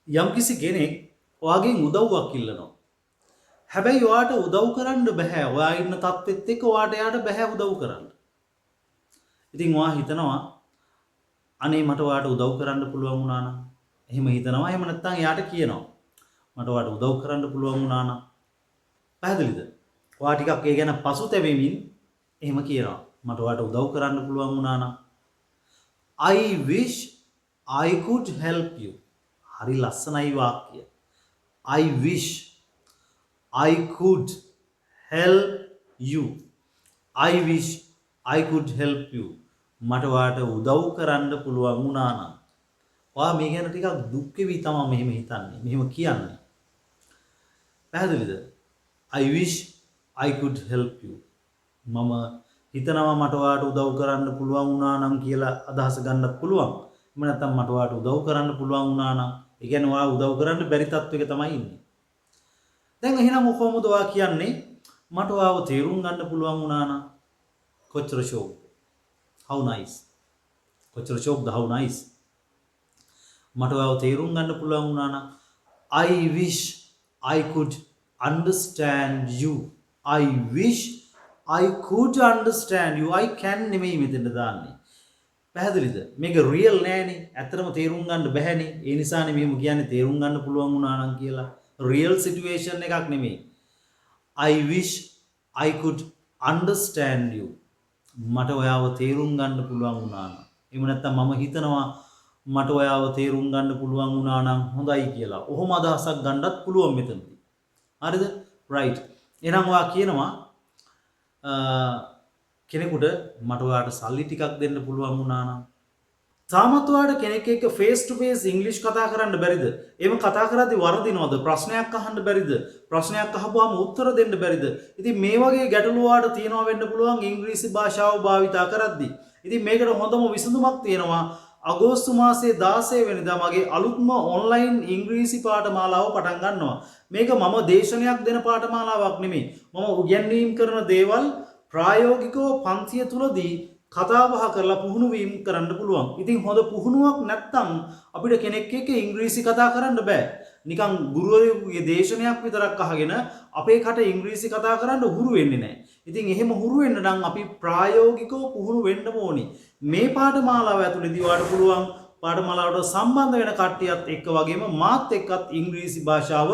යම්කිසි කෙනෙක් ඔයාගෙන් උදව්වක් ඉල්ලනවා. හැබැයි ඔයාට උදව් කරන්න බෑ. ඔයා ඉන්න තත්ත්වෙත් එක්ක ඔයාට එයාට බෑ උදව් කරන්න. ඉතින් ඔයා හිතනවා අනේ මට ඔයාට උදව් කරන්න පුළුවන් වුණා නම්. එහෙම හිතනවා. එහෙම නැත්නම් එයාට කියනවා මට ඔයාට උදව් කරන්න පුළුවන් වුණා නම්. පැහැදිලිද? ඔයා ටිකක් ඒ ගැන පසුතැවෙමින් එහෙම කියනවා. මට ඔයාට උදව් කරන්න පුළුවන් වුණා නම්. I wish I could help you. හරි ලස්සනයි වාක්‍යය. I wish I could help you. I wish I could help you. මට ඔයාට උදව් කරන්න පුළුවන් වුණා නම්. ඔයා මේ ගැන ටිකක් දුක් වෙවි තමයි මෙහෙම හිතන්නේ. මෙහෙම කියන්නේ. පැහැදිලිද? I wish I could help you. මම හිතනවා මට ඔයාට උදව් කරන්න පුළුවන් වුණා නම් කියලා අදහස ගන්නත් පුළුවන්. එහෙම නැත්නම් මට ඔයාට උදව් කරන්න පුළුවන් වුණා නම්, ඒ කියන්නේ ඔයා උදව් කරන්න බැරි තත්වයක තමයි ඉන්නේ. දැන් එහෙනම් කොහොමද ඔයා කියන්නේ මට ඔයාව තේරුම් ගන්න පුළුවන් වුණා නම්? කොච්චර ෂෝක්ද? how nice. කොච්චර ෂෝක්ද? how nice. මට ඔයාව තේරුම් ගන්න පුළුවන් වුණා නම් I wish I could understand you. I wish I could understand you. I can නෙමෙයි මෙතෙන්ට දාන්නේ. පැහැදිලිද? මේක රියල් නෑනේ. ඇත්තටම තේරුම් ගන්න බැහැනේ. ඒ නිසානේ මෙහෙම කියන්නේ තේරුම් ගන්න පුළුවන් වුණා නම් කියලා. රියල් සිටුේෂන් එකක් නෙමෙයි. I wish I could understand you. මට ඔයාව තේරුම් ගන්න පුළුවන් වුණා නම්. එහෙම නැත්නම් මම හිතනවා මට ඔයාව තේරුම් ගන්න පුළුවන් වුණා නම් හොඳයි කියලා. ඔහොම අදහසක් ගන්නත් පුළුවන් මෙතනදී. හරිද? right. එහෙනම් ඔයා කියනවා කෙනෙකුට මට ඔයාට සල්ලි ටිකක් දෙන්න පුළුවන් වුණා නම්. තාමත් ඔයාට කෙනෙක් එක්ක ෆේස් ටු ෆේස් ඉංග්‍රීසි කතා කරන්න බැරිද? එහෙම කතා කරද්දී වරදිනවද? ප්‍රශ්නයක් අහන්න බැරිද? ප්‍රශ්නයක් අහපුවාම උත්තර දෙන්න බැරිද? ඉතින් මේ වගේ ගැටලු ඔයාට තියෙනවා වෙන්න පුළුවන් ඉංග්‍රීසි භාෂාව භාවිතා කරද්දී. ඉතින් මේකට හොඳම විසඳුමක් තියෙනවා. අගෝස්තු මාසයේ 16 වෙනිදා මගේ අලුත්ම ඔන්ලයින් ඉංග්‍රීසි පාඨමාලාව පටන් ගන්නවා. මේක මම දේශනයක් දෙන පාඨමාලාවක් නෙමෙයි. මම උගන්වීම් කරන දේවල් ප්‍රායෝගිකව පන්තිය තුලදී කතා බහ කරලා පුහුණු වීම කරන්න පුළුවන්. ඉතින් හොඳ පුහුණුවක් නැත්නම් අපිට කෙනෙක් එක්ක ඉංග්‍රීසි කතා කරන්න බෑ. නිකන් ගුරුවරයෙකුගේ දේශනයක් විතරක් අහගෙන අපේ කට ඉංග්‍රීසි කතා කරන්න හුරු වෙන්නේ නැහැ. ඉතින් එහෙම හුරු වෙන්න නම් අපි ප්‍රායෝගිකව පුහුණු වෙන්න ඕනි. මේ පාඨමාලාව ඇතුළේදී ඔයාලට පුළුවන් පාඨමාලාවට සම්බන්ධ වෙන කට්ටියත් එක්ක වගේම මාත් එක්කත් ඉංග්‍රීසි භාෂාව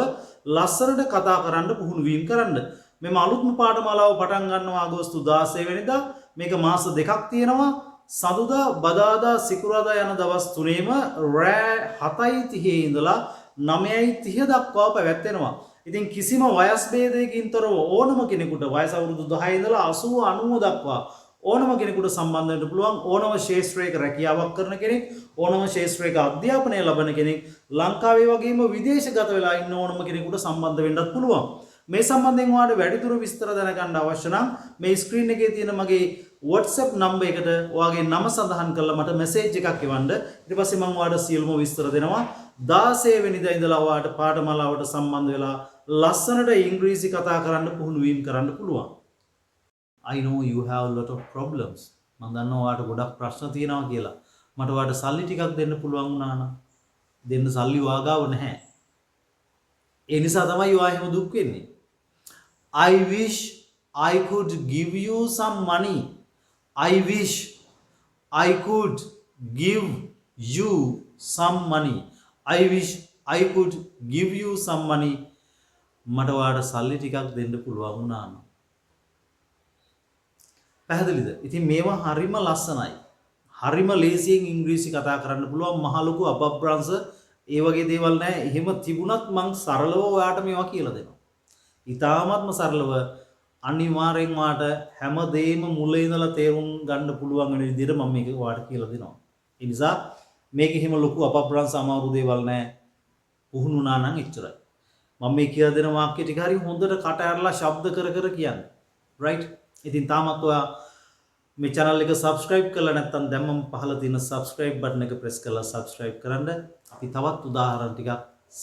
ලස්සනට කතා කරන්න පුහුණු වීම කරන්න. මෙම අලුත්ම පාඨමාලාව පටන් ගන්නවා අගෝස්තු 16 වෙනිදා. මේක මාස දෙකක් තියෙනවා. සඳුදා, බදාදා, සිකුරාදා යන දවස් තුනේම රෑ 7:30 ඉඳලා 9:30 දක්වා පැවැත්වෙනවා. ඉතින් කිසිම වයස් භේදයකින් තොරව ඕනම කෙනෙකුට වයස අවුරුදු 10 ඉඳලා 80 90 දක්වා ඕනම කෙනෙකුට සම්බන්ධ වෙන්න පුළුවන්. ඕනම ශාස්ත්‍රයක රැකියාවක් කරන කෙනෙක්, ඕනම ශාස්ත්‍රයක අධ්‍යාපනය ලබන කෙනෙක්, ලංකාවේ වගේම විදේශගත වෙලා ඉන්න ඕනම කෙනෙකුට සම්බන්ධ වෙන්නත් පුළුවන්. මේ සම්බන්ධයෙන් ඔයාලට වැඩිදුර විස්තර දැනගන්න අවශ්‍ය නම් මේ ස්ක්‍රීන් එකේ තියෙන මගේ WhatsApp නම්බර් එකට ඔයාගේ නම සඳහන් කරලා මට මැසේජ් එකක් එවන්න. ඊට පස්සේ මම ඔයාලට සියලුම විස්තර දෙනවා. 16 වෙනිදා ඉඳලා ඔයාලට පාඨමාලාවට සම්බන්ධ වෙලා ලස්සනට ඉංග්‍රීසි කතා කරන්න පුහුණු වීම කරන්න පුළුවන්. I know you have a lot of problems. මම දන්නවා ඔයාලට ගොඩක් ප්‍රශ්න තියෙනවා කියලා. මට ඔයාලට සල්ලි ටිකක් දෙන්න පුළුවන් වුණා නම් දෙන්න සල්ලි වාගාව නැහැ. ඒ නිසා තමයි ඔයා එහෙම දුක් වෙන්නේ. I wish I could give you some money. I wish I could give you some money. I wish I could give you some money. මට ඔයාලට සල්ලි ටිකක් දෙන්න පුළුවන් වුණා නම්. පැහැදිලිද? ඉතින් මේවා හරිම ලස්සනයි. හරිම ලේසියෙන් ඉංග්‍රීසි කතා කරන්න පුළුවන්. මහ ලොකු අපබ්‍රංශ ඒ වගේ දේවල් නැහැ. එහෙම තිබුණත් මං සරලව ඔයාට මේවා කියලා දෙනවා. ඉතාමත්ම සරලව අනිවාර්යෙන් වාට හැමදේම මුලින් ඉඳලා තේරුම් ගන්න පුළුවන් වෙන විදිහට මම මේක ඔයාලට කියලා දෙනවා. ඒ නිසා මේක එහෙම ලොකු අපබ්‍රංශ අමාරු දේවල් නැහැ. පුහුණුනා නම් එච්චරයි. මම මේ කියලා දෙන වාක්‍ය ටික හරි හොඳට කට ඇරලා ශබ්ද කර කර කියන්න. right? ඉතින් තාමත් ඔයා මේ channel එක subscribe කරලා නැත්නම් දැන් මම පහළ තියෙන subscribe button එක press කරලා subscribe කරන්න. අපි තවත් උදාහරණ ටිකක්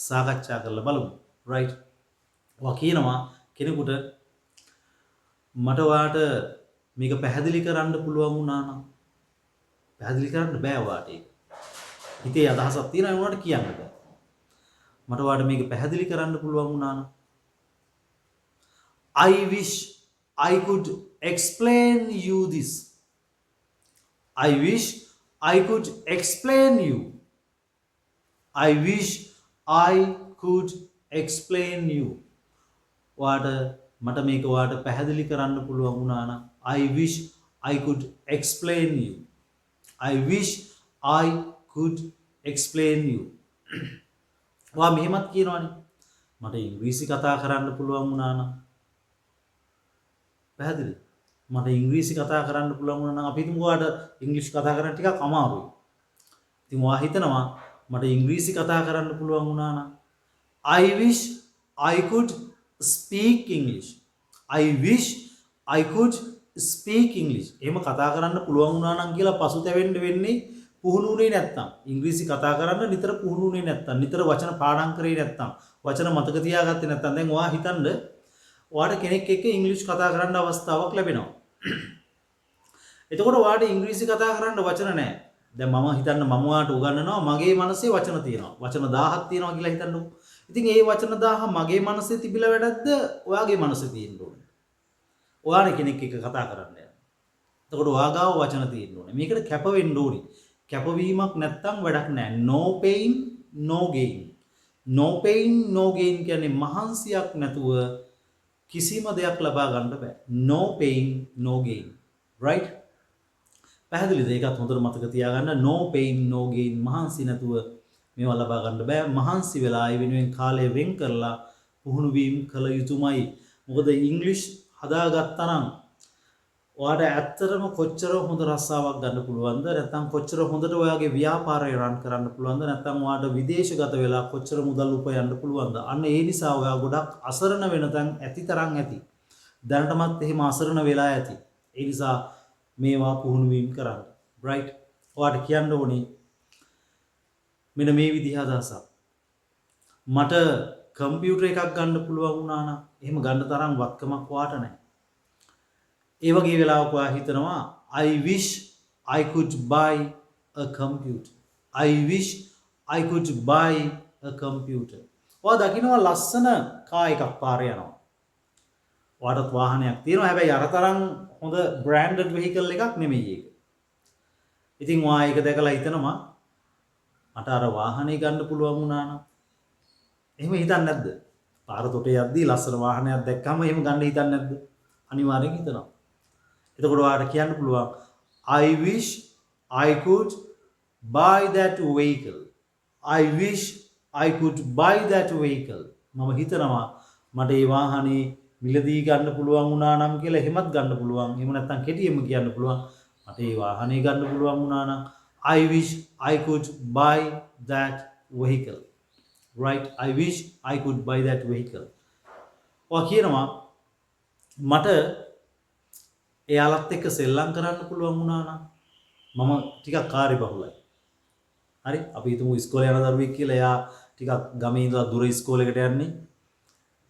සාකච්ඡා කරලා බලමු. right? ඔයා කියනවා කෙනෙකුට මට ඔයාට මේක පැහැදිලි කරන්න පුළුවන් වුණා නම් පැහැදිලි කරන්න බෑ ඔයාට ඒක. හිතේ අදහසක් තියෙනවා ඒ උනාට කියන්න බෑ. මට ඔයාලට මේක පැහැදිලි කරන්න පුළුවන් වුණා නම් I wish I could explain you this. I wish I could explain you. I wish I could explain you. ඔයාලට මට මේක ඔයාලට පැහැදිලි කරන්න පුළුවන් වුණා නම් I wish I could explain you. I wish I could explain you. ඔයා මෙහෙමත් කියනවනේ මට ඉංග්‍රීසි කතා කරන්න පුළුවන් වුණා නම් පැහැදිලි මට ඉංග්‍රීසි කතා කරන්න පුළුවන් වුණා නම් අපි හිතමු ඔයාලට ඉංග්‍රීසි කතා කරන්න ටිකක් අමාරුයි. ඉතින් ඔයා හිතනවා මට ඉංග්‍රීසි කතා කරන්න පුළුවන් වුණා නම් I wish I could speak English. I wish I could speak English. එහෙම කතා කරන්න පුළුවන් වුණා නම් කියලා පසුතැවෙන්න වෙන්නේ පුහුණුුනේ නැත්තම්. ඉංග්‍රීසි කතා කරන්න නිතර පුහුණුුනේ නැත්තම්, නිතර වචන පාඩම් කරේ නැත්තම්, වචන මතක තියාගත්තේ නැත්තම් දැන් ඔයා හිතන්න ඔයාට කෙනෙක් එක්ක ඉංග්‍රීසි කතා කරන්න අවස්ථාවක් ලැබෙනවා. එතකොට ඔයාට ඉංග්‍රීසි කතා කරන්න වචන නැහැ. දැන් මම හිතන්න මම ඔයාට උගන්වනවා මගේ මනසේ වචන තියෙනවා. වචන 1000ක් තියෙනවා කියලා හිතන්නකෝ. ඉතින් ඒ වචන 1000 මගේ මනසේ තිබිලා වැඩක්ද ඔයාගේ මනසේ තියෙන්න ඕනේ. ඔයානේ කෙනෙක් එක්ක කතා කරන්න යනවා. එතකොට ඔයා ගාව වචන තියෙන්න ඕනේ. මේකට කැප වෙන්න ඕනේ. කැපවීමක් නැත්තම් වැඩක් නැහැ. No pain no gain. No pain no gain කියන්නේ මහන්සියක් නැතුව කිසිම දෙයක් ලබා ගන්න බෑ. No pain no gain. Right? පැහැදිලිද? ඒකත් හොඳට මතක තියාගන්න. No pain no gain. මහන්සි නැතුව මේවා ලබා ගන්න බෑ. මහන්සි වෙලා ඒ වෙනුවෙන් කාලය වෙන් කරලා පුහුණු වීම කළ යුතුමයි. මොකද ඉංග්‍රීසි හදාගත්තා නම් ඔයාට ඇත්තටම කොච්චර හොඳ රස්සාවක් ගන්න පුළුවන්ද? නැත්නම් කොච්චර හොඳට ඔයාගේ ව්‍යාපාරය රන් කරන්න පුළුවන්ද? නැත්නම් ඔයාට විදේශගත වෙලා කොච්චර මුදල් උපයන්න පුළුවන්ද? අන්න ඒ නිසා ඔයා ගොඩක් අසරණ වෙන තැන් ඇති තරම් ඇති. දැනටමත් එහෙම අසරණ වෙලා ඇති. ඒ නිසා මේවා පුහුණු වීම කරන්න. right? ඔයාට කියන්න ඕනේ මෙන්න මේ විදිහ අදහසක්. මට කම්පියුටර් එකක් ගන්න පුළුවන් වුණා නම් එහෙම ගන්න තරම් වත්කමක් ඔයාට නැහැ. ඒ වගේ වෙලාවක ඔයා හිතනවා I wish I could buy a computer. I wish I could buy a computer. ඔයා දකිනවා ලස්සන කාර් එකක් පාරේ යනවා. ඔයාටත් වාහනයක් තියෙනවා. හැබැයි අර තරම් හොඳ branded vehicle එකක් නෙමෙයි ඒක. ඉතින් ඔයා ඒක දැකලා හිතනවා මට අර වාහනේ ගන්න පුළුවන් වුණා නම් එහෙම හිතන්නේ නැද්ද? පාර තොටේ යද්දී ලස්සන වාහනයක් දැක්කම එහෙම ගන්න හිතන්නේ නැද්ද? අනිවාර්යෙන් හිතනවා. එතකොට ඔයාලට කියන්න පුළුවන් I wish I could buy that vehicle. I wish I could buy that vehicle. මම හිතනවා මට ඒ වාහනේ මිලදී ගන්න පුළුවන් වුණා නම් කියලා එහෙමත් ගන්න පුළුවන්. එහෙම නැත්නම් කෙටියෙන්ම කියන්න පුළුවන් මට ඒ වාහනේ ගන්න පුළුවන් වුණා නම් I wish I could buy that vehicle. Right? I wish I could buy that vehicle. ඔයා කියනවා මට එයාලත් එක්ක සෙල්ලම් කරන්න පුළුවන් වුණා නම් මම ටිකක් කාර්යබහුලයි. හරි? අපි හිතමු ඉස්කෝලේ යන දරුවෙක් කියලා එයා ටිකක් ගමේ ඉඳලා දුර ඉස්කෝලේකට යන්නේ.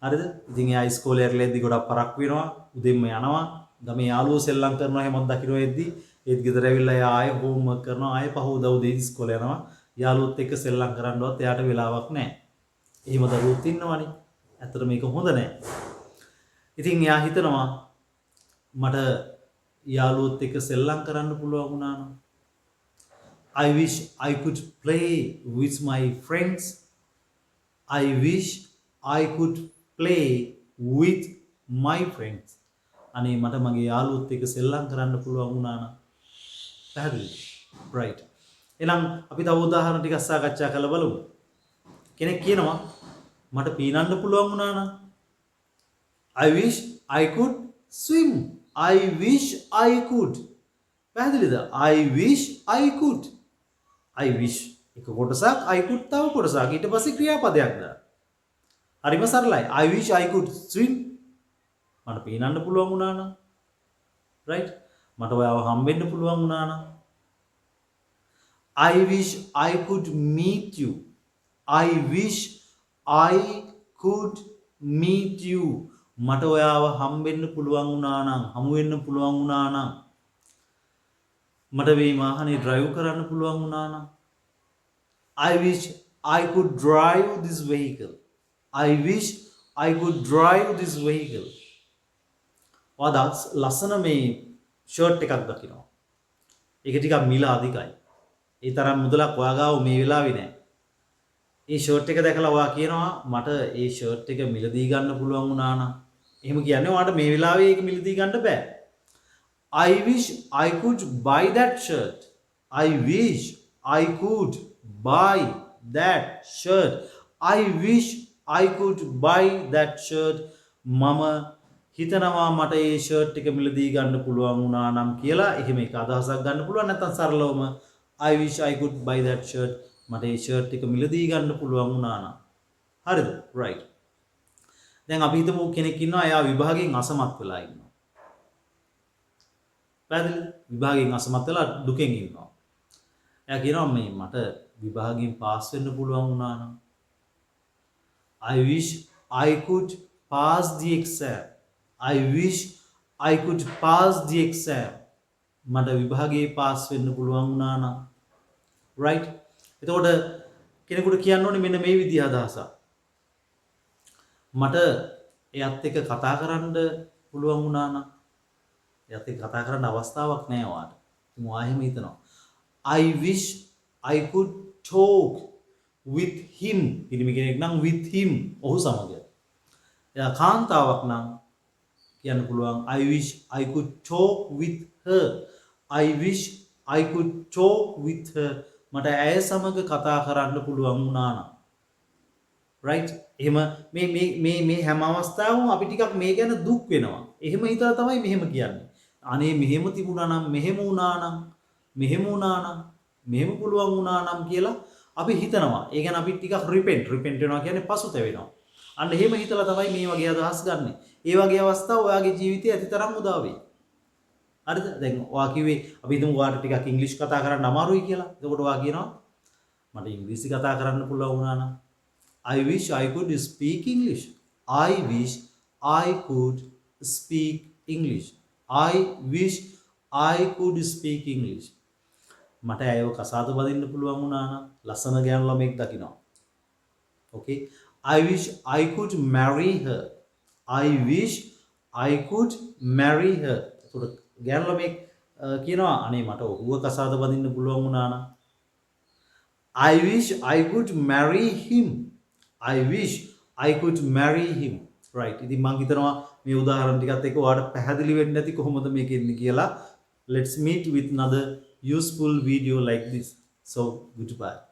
හරිද? ඉතින් එයා ඉස්කෝලේ ඇරලා ගොඩක් පරක් වෙනවා. උදේම යනවා. ගමේ යාළුවෝ සෙල්ලම් කරනවා හැමෝම දකින්න එද්දි ඒත් ගෙදර ඇවිල්ලා එයා ආයෙ හෝම්වර්ක් කරනවා. ආයෙ පහුවදා උදේ ඉස්කෝලේ යනවා. යාළුවොත් එක්ක සෙල්ලම් කරන්නවත් එයාට වෙලාවක් නැහැ. එහෙම දරුවොත් ඉන්නවනේ. ඇත්තට මේක හොඳ නැහැ. ඉතින් එයා හිතනවා මට යාළුවොත් එක්ක සෙල්ලම් කරන්න පුළුවන් වුණා නම් I wish I could play with my friends. I wish I could play with my friends. අනේ මට මගේ යාළුවොත් එක්ක සෙල්ලම් කරන්න පුළුවන් වුණා නම් පැහැදිලිද? right. එහෙනම් අපි තව උදාහරණ ටිකක් සාකච්ඡා කරලා බලමු. කෙනෙක් කියනවා මට පීනන්න පුළුවන් වුණා නම් I wish I could swim. I wish I could. පැහැදිලිද? I wish I could. I wish එක කොටසක් I could තව කොටසක් ඊට පස්සේ ක්‍රියාපදයක් දාන්න. හරිම සරලයි. I wish I could swim. මට පීනන්න පුළුවන් වුණා නම් right? මට ඔයාව හම්බෙන්න පුළුවන් වුණා නම් I wish I could meet you. I wish I could meet you. මට ඔයාව හම්බෙන්න පුළුවන් වුණා නම්, හමු වෙන්න පුළුවන් වුණා නම්, මට මේ වාහනේ drive කරන්න පුළුවන් වුණා නම් I wish I could drive this vehicle. I wish I could drive this vehicle. ඔයාලා ලස්සන මේ ෂර්ට් එකක් දකිනවා. ඒක ටිකක් මිල අධිකයි. ඒ තරම් මුදලක් ඔයා ගාව මේ වෙලාවේ නැහැ. ඒ ෂර්ට් එක දැකලා ඔයා කියනවා මට ඒ ෂර්ට් එක මිලදී ගන්න පුළුවන් වුණා නම්. එහෙම කියන්නේ ඔයාට මේ වෙලාවේ ඒක මිලදී ගන්න බෑ. I wish I could buy that shirt. I wish I could buy that shirt. I wish I could buy that shirt. මම හිතනවා මට ඒ ෂර්ට් එක මිලදී ගන්න පුළුවන් වුණා නම් කියලා එහෙම එක අදහසක් ගන්න පුළුවන්. නැත්නම් සරලවම I wish I could buy that shirt. මට ඒ ෂර්ට් එක මිලදී ගන්න පුළුවන් වුණා නම්. හරිද? right. දැන් අපි හිතමු කෙනෙක් ඉන්නවා එයා විභාගයෙන් අසමත් වෙලා ඉන්නවා. පැහැදිලිද? විභාගයෙන් අසමත් වෙලා දුකෙන් ඉන්නවා. එයා කියනවා මේ මට විභාගයෙන් පාස් වෙන්න පුළුවන් වුණා නම්. I wish I could pass the exam. I wish I could pass the exam. මට විභාගයේ පාස් වෙන්න පුළුවන් වුණා නම්. right? එතකොට කෙනෙකුට කියන්න ඕනේ මෙන්න මේ විදිහ අදහසක්. මට එයත් එක්ක කතා කරන්න පුළුවන් වුණා නම්. එයත් එක්ක කතා කරන්න අවස්ථාවක් නැහැ ඔයාට. මම ආයෙම හිතනවා. I wish I could talk with him. පිරිමි කෙනෙක් නම් with him. ඔහු සමග. එයා කාන්තාවක් නම් කියන්න පුළුවන් I wish I could talk with her. I wish I could talk with her. මට ඇය සමග කතා කරන්න පුළුවන් වුණා නම්. right? එහෙම මේ හැම අවස්ථාවම අපි ටිකක් මේ ගැන දුක් වෙනවා. එහෙම හිතලා තමයි මෙහෙම කියන්නේ. අනේ මෙහෙම තිබුණා නම් මෙහෙම වුණා නම් මෙහෙම වුණා නම් මෙහෙම පුළුවන් වුණා නම් කියලා අපි හිතනවා. ඒ කියන්නේ අපි ටිකක් repent වෙනවා කියන්නේ පසුතැවෙනවා. අන්න එහෙම හිතලා තමයි මේ වගේ අදහස් ගන්නෙ. ඒ වගේ අවස්ථා ඔයාගේ ජීවිතේ ඇතිතරම් උදා වෙයි. හරිද? දැන් ඔයා කිව්වේ අපි හිතමු ඔයාට ටිකක් ඉංග්‍රීසි කතා කරන්න අමාරුයි කියලා. එතකොට ඔයා කියනවා මට ඉංග්‍රීසි කතා කරන්න පුළුවන් වුණා නම් I wish I could speak English. I wish I could speak English. I wish I could speak English. මට ඇයව කසාද බඳින්න පුළුවන් වුණා නම් ලස්සන ගෑනු ළමෙක් දකිනවා. okay? I wish I could marry her. I wish I could marry her. එතකොට ගෑනු ළමෙක් කියනවා අනේ මට ඔහුව කසාද බඳින්න පුළුවන් වුණා නම් I wish I could marry him. I wish I could marry him. right? ඉතින් මම හිතනවා මේ උදාහරණ ටිකත් එක්ක ඔයාලට පැහැදිලි වෙන්නේ නැති කොහොමද මේක එන්නේ කියලා. Let's meet with another useful video like this. So goodbye.